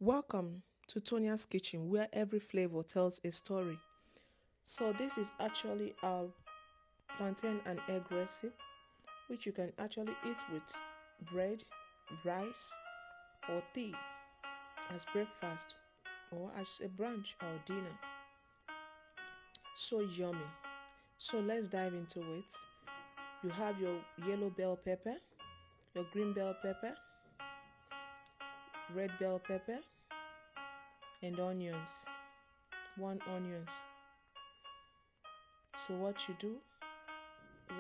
Welcome to Tonia's Kitchen, where every flavor tells a story. So this is actually a plantain and egg recipe, which you can actually eat with bread, rice, or tea as breakfast or as a brunch or dinner. So yummy. So let's dive into it. You have your yellow bell pepper, your green bell pepper, red bell pepper, and onions. 1 onions. So what you do,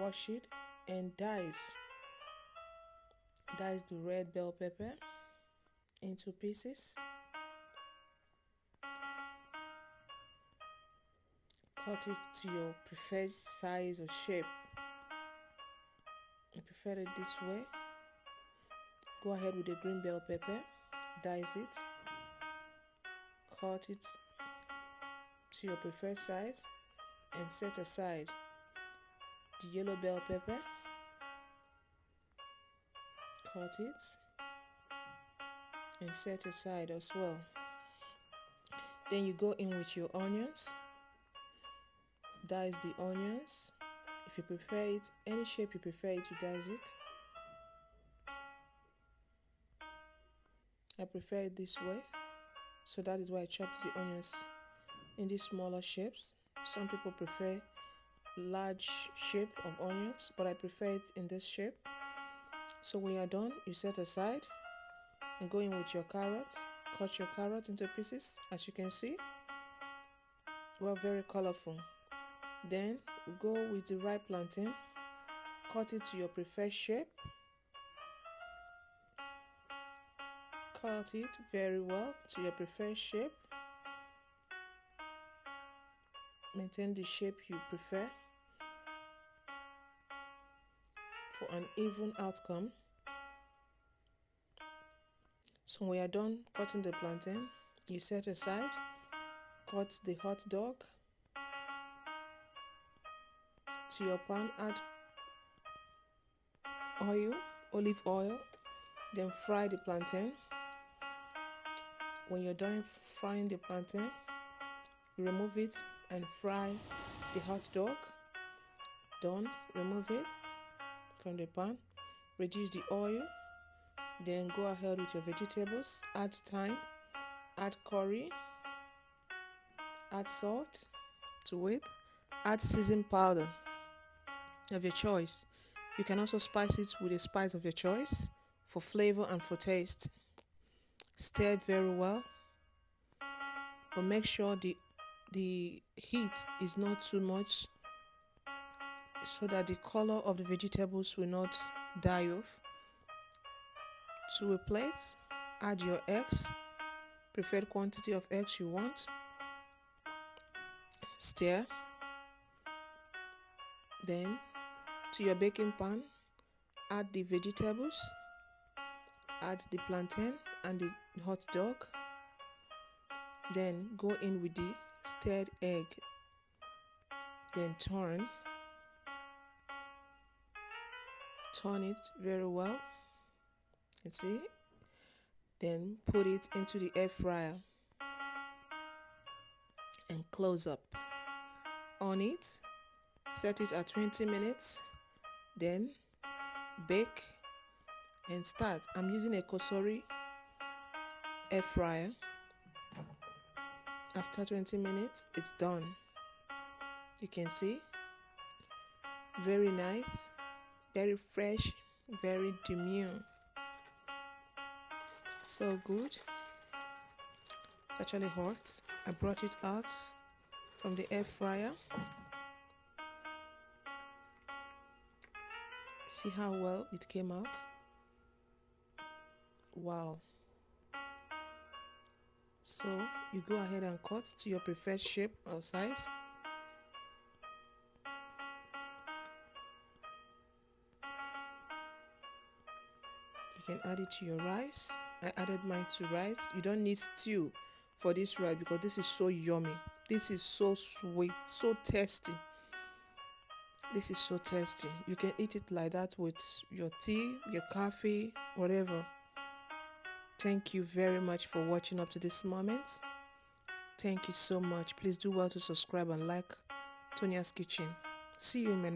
wash it and dice the red bell pepper into pieces. Cut it to your preferred size or shape. I prefer it this way. Go ahead with the green bell pepper, dice it, cut it to your preferred size, and set aside the yellow bell pepper. Cut it and set aside as well. Then you go in with your onions. Dice the onions. If you prefer it, any shape you prefer it, to dice it. I prefer it this way, so that is why I chopped the onions in these smaller shapes. Some people prefer large shape of onions, but I prefer it in this shape. So when you're done, you set aside and go in with your carrots. Cut your carrot into pieces, as you can see. Well, very colorful. Then we go with the ripe plantain. Cut it to your preferred shape. Cut it very well to your preferred shape. Maintain the shape you prefer for an even outcome. So when you're done cutting the plantain, you set aside. Cut the hot dog. To your pan, add olive oil, then fry the plantain. When you're done frying the plantain, you remove it and fry the hot dog. Done, remove it from the pan, reduce the oil, then go ahead with your vegetables. Add thyme, add curry, add salt to it, add seasoning powder of your choice. You can also spice it with a spice of your choice for flavor and for taste. Stir it very well, but make sure the heat is not too much, so that the color of the vegetables will not die off. To a plate, add your eggs, preferred quantity of eggs you want. Stir. Then to your baking pan, add the vegetables, add the plantain and the hot dog. Then go in with the stirred egg. Then turn it very well. You see? Then put it into the air fryer and close up on it. Set it at 20 minutes. Then bake and start. I'm using a Kosori air fryer. After 20 minutes, it's done. You can see, very nice, very fresh, very demure. So good. It's actually hot. I brought it out from the air fryer. See how well it came out? Wow. So you go ahead and cut to your preferred shape or size. You can add it to your rice. I added mine to rice. You don't need stew for this rice because this is so yummy. This is so sweet, so tasty. This is so tasty. You can eat it like that with your tea, your coffee, whatever. Thank you very much for watching up to this moment. Thank you so much. Please do well to subscribe and like Tonia's Kitchen. See you in my next